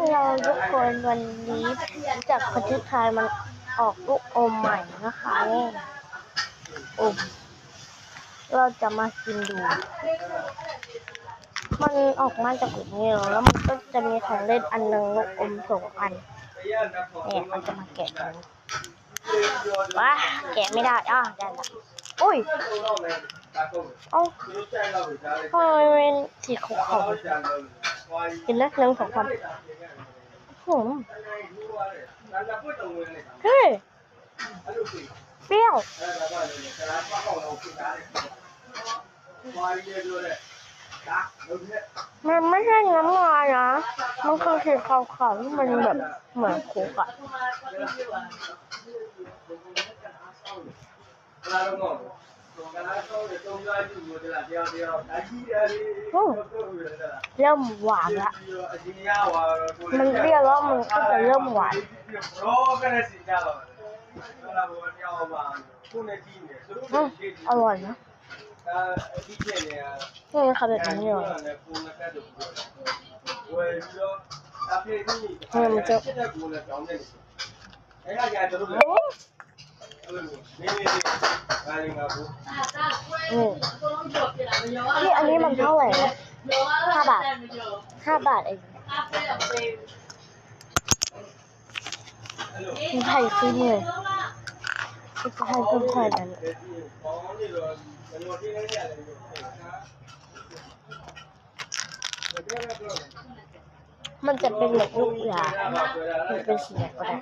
เราทุกคนวันนี้จากประเทศไทยมันออกลูกอมใหม่นะคะนี่อมเราจะมากินดูมันออกมาจากแบบนี้แล้วมันก็จะมีของเล่นอันหนึ่งลูกอม2 อันเนี่ยเราจะมาแกะกันว้าแกะไม่ได้ได้ละอุ้ยเอาทำไมเป็นสีขาวๆกินแล้ว1 2 3เฮ้ยเปรี้ยวมันไม่ใช่น้ำลายนะมันคือสีขาวๆที่มันแบบเหมือนโค้กอะเริ่มหวานละมันเปรี้ยวแล้วมันก็จะเริ่มหวานอร่อยนะนี่ค่ะแบบนี้เลยมันจะนี่อันนี้มันเท่าไหร่นะ5 บาทเองมันไทยขึ้นเลยมันไทยขึ้นไทยนั่นมันจะเป็นแบบลูกยามันเป็นสีอะไรก็ได้